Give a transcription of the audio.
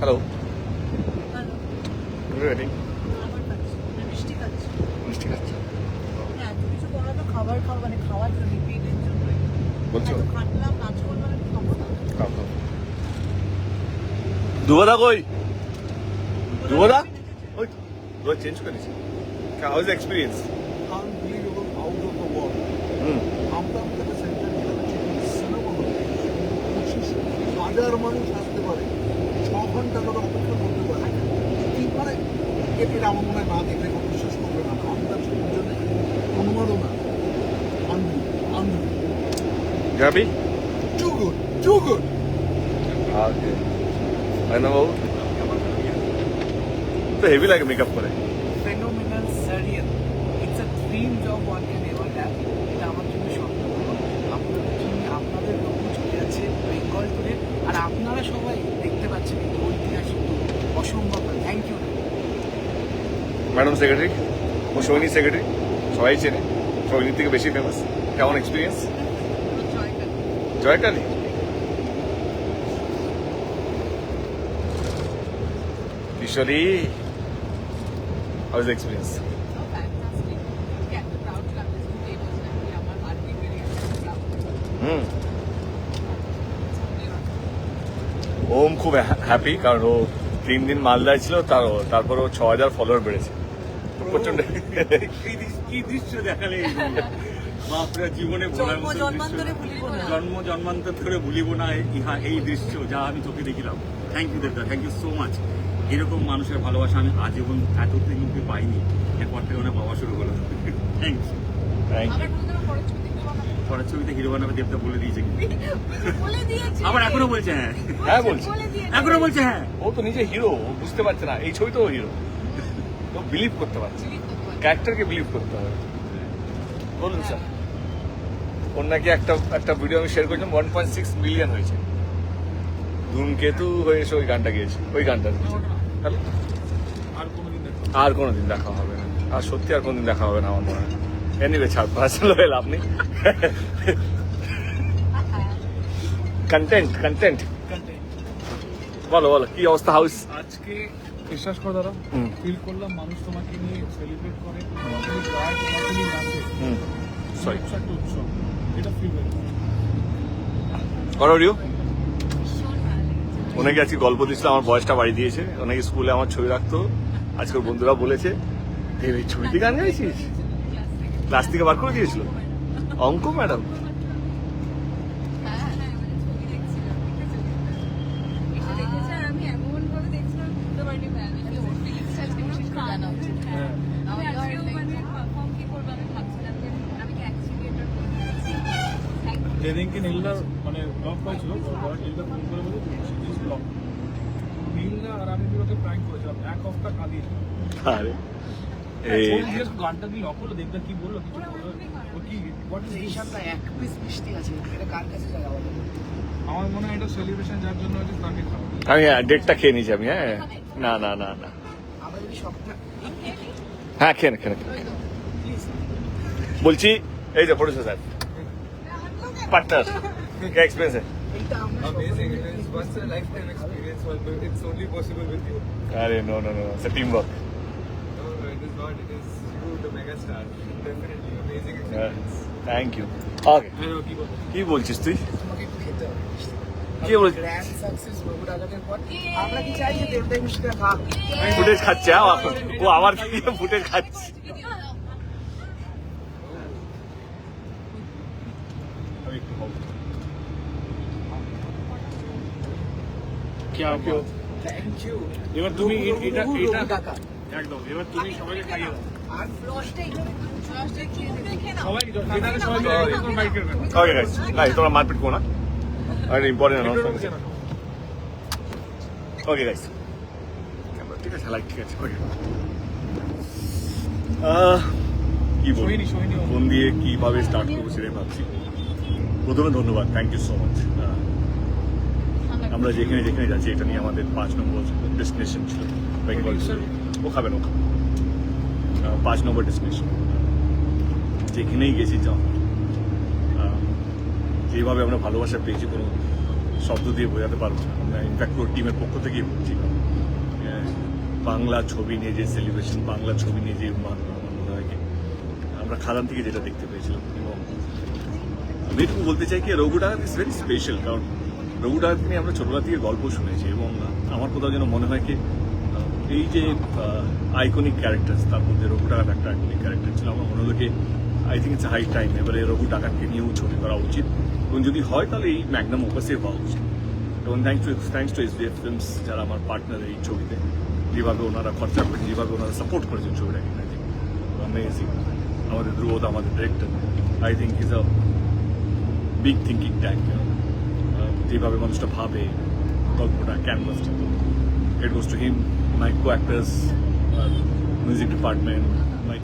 Hello, hello, ready? খাবার খাচ্ছি, মিষ্টি খাচ্ছি। মিষ্টি খাচ্ছি হ্যাঁ, এত কিছু করা তো খাবার খাওয়া মানে খাওয়ার জন্য, পেটের জন্য। বলছো? এত খাটলাম, কাজ করলাম, একটু খাবো না। খাও খাও। দুবদা কই? দুবদা? ওই দুবদা চেঞ্জ করে দিয়েছি। How is experience? unbelievable, out of the world. হুম, আমরা আপনাদের সেন্টার সিনেমা হল 25,000 মানুষ আসতে পারে, 6 ঘন্টা ধরে অপেক্ষা করতে পারে। কি পারে এটি আমার মনে হয় না দেখলে কেউ বিশ্বাস করবে না। আমরা জন্য অনুমানও না। Gabi? Too good, too good. Okay. I know. তো হেভি লাগে মেকআপ করে। phenomenal surreal. It's a dream job one can ever have. এটা আমার জন্য স্বপ্ন। আপনাদের জন্য আপনাদের লোক চলে যাচ্ছে বেঙ্গল টুরে, আর আপনারা সবাই দেখতে পাচ্ছেন এই ঐতিহাসিক tour। অসম্ভব। Thank you. ম্যাডাম সেক্রেটারি, ও সৈনী সেক্রেটারি, সবাই চেনে, সৈনীর থেকে বেশি ফেমাস। কেমন experience? Joykali Kishori, how is experience? Hmm, ওম খুব হ্যাপি, কারণ ও 3 দিন মালদায় ছিল, তারপর ও 6,000 ফলোয়ার বেড়েছে। প্রচন্ড কি দৃশ্য দেখালে বাপরা, জীবনে ভোলার মতো জন্মান্তরে দৃশ্য। ভুলিব না। জন্মান্তর ধরে ভুলিব না এই দৃশ্য, যা আমি চোখে দেখিলাম। থ্যাংক ইউ দেবদা, থ্যাংক ইউ সো মাচ। এরকম মানুষের ভালোবাসা আমি আজীবন এতদিন অব্দি পাইনি। এরপর থেকে ওনার পাওয়া শুরু করলো। Thank you. Thank you. পরের ছবিতে হিরো বানাবে দেবদা বলে দিয়েছে, আবার এখনো বলছে হ্যাঁ, হ্যাঁ বলছি, এখনো বলছে হ্যাঁ। ও তো নিজে হিরো, ও বুঝতে পারছে না এই ছবিতেও হিরো, ও বিলিভ করতে পারছে, ক্যারেক্টারকে বিলিভ করতে হবে। বলুন স্যার, ওর নাকি একটা ভিডিও আমি শেয়ার করেছিলাম, 1.6 মিলিয়ন হয়েছে। ধূমকেতু হয়ে এসে ওই গানটা গিয়েছে, ওই গানটা তাহলে আর কোনোদিন দেখা হবে না, আর সত্যি আর কোনোদিন দেখা হবে না আমার মনে হয়। এনিওয়ে ছাড়, পার্সোনাল হয়ে লাভ নেই। কন্টেন্ট বলো কি অবস্থা? হাউস আজকে বিশ্বাস করো দাদা, ফিল করলাম মানুষ তোমাকে নিয়ে সেলিব্রেট করে, তোমাকে নিয়ে গায়, তোমাকে নিয়ে নাচে। সরি, উৎসব একটা উৎসব, এটা ফিল হয়ে করিও ওনাকে আজকে গল্প দিয়েছিল, আমার বয়সটা বাড়ি দিয়েছে। ওনাকে স্কুলে আমার ছবি রাখতো, আজকের বন্ধুরা বলেছে এই ছবিতে গান গাইছিস, ক্লাস থেকে বার করে দিয়েছিল অঙ্ক ম্যাডাম। যেদিনকে নীলদার মানে ব্লগ পাইছিল, নীলদা ফোন করে বলে ব্লগ, নীলদা আর আমি দুটোকে প্র্যাঙ্ক করেছিলাম 1 সপ্তাহ কাঁদিয়ে। আরে এই গানটা কি লক হলো, দেখতে কি বললো, কিছু বললো ও কি হোয়াট ইজ এই সামনে এক পিস মিষ্টি আছে, এটা কার কাছে যায় আমাদের? আমার মনে হয় এটা সেলিব্রেশন যার জন্য হচ্ছে তাকে খাওয়া। আমি ডেটটা খেয়ে নিয়েছি আমি। হ্যাঁ, না না না না, আমরা যদি সবটা হ্যাঁ খেয়ে বলছি। এই যে প্রডিউসার স্যার, পার্টনার, क्या एक्सपीरियंस है? এইটা আমরা Amazing, it is once a lifetime experience, but it's only possible with you. अरे no no no, it's a team work. No, it is not, it is you, the megastar. Definitely amazing experience. Thank you. Okay, কি বলছিস তুই? তোমাকে একটু খেতে হবে মিষ্টি। কি বলছিস? গ্র্যান্ড সাকসেস বাবুর আগামের পর আমরা কি চাই যে দেবদাই মিষ্টিটা খা। ফুটেজ খাচ্ছে, ও আমার ফুটেজ খাচ্ছে। Thank you. এবার তুমি এটা কাকা একদম, এবার তুমি সবাইকে খাইয়ে দাও, আর ফ্লসটা এখানে সবাই যেটাকে সবাই বাইকের ওকে গাইস, তোমরা মারপিট করো না, আর ইম্পর্টেন্ট অ্যানাউন্সমেন্ট। ওকে গাইস, ঠিক আছে, লাইক ঠিক আছে। ওকে, কি বলবো, সোহিনী। ফোন দিয়ে কিভাবে স্টার্ট করবো সেটাই ভাবছি। প্রথমে ধন্যবাদ, থ্যাংক ইউ সো মাচ। আমরা যেখানে যাচ্ছি, এটা নিয়ে আমাদের 5 নম্বর ডেস্টিনেশন ছিল বেঙ্গল। ও খাবেন, 5 নম্বর ডেস্টিনেশন। যেখানেই গেছি যাও, যেভাবে আমরা ভালোবাসা পেয়েছি কোনো শব্দ দিয়ে বোঝাতে পারবো না। আমরা ইনফ্যাক্ট ওর টিমের পক্ষ থেকেই বলছি। বাংলা ছবি নিয়ে যে সেলিব্রেশন, বাংলা ছবি নিয়ে যে আমার মনে হয় কি আমরা খাদান থেকে যেটা দেখতে পেয়েছিলাম। এবং আমি একটু বলতে চাই কি রঘু ডাকাত ইজ ভেরি স্পেশাল, কারণ রঘু ডাকাত নিয়ে আমরা ছোটবেলা থেকে গল্প শুনেছি এবং আমার কোথাও যেন মনে হয় কি এই যে আইকনিক ক্যারেক্টার, তার মধ্যে রঘু ডাকাত একটা আইকনিক ক্যারেক্টার ছিল। আমার মনে হলো কি I think it's high time এবারে রঘু ডাকাতকে নিয়েও ছবি করা উচিত, এবং যদি হয় তাহলে এই ম্যাগনাম ওপাসে হওয়া উচিত। এবং থ্যাংকস টু SBF ফিল্মস যারা আমার পার্টনার এই ছবিতে, যেভাবে ওনারা খরচা করেছেন, যেভাবে ওনারা সাপোর্ট করেছেন ছবিটাকে, আই থিঙ্ক অ্যামেজিং। আমাদের ধ্রুবদ, আমাদের director, I think is a big thinking tank. যেভাবে মানুষটা ভাবে গল্পটা, ক্যানভাসটা, it goes to him, my co actors, music department,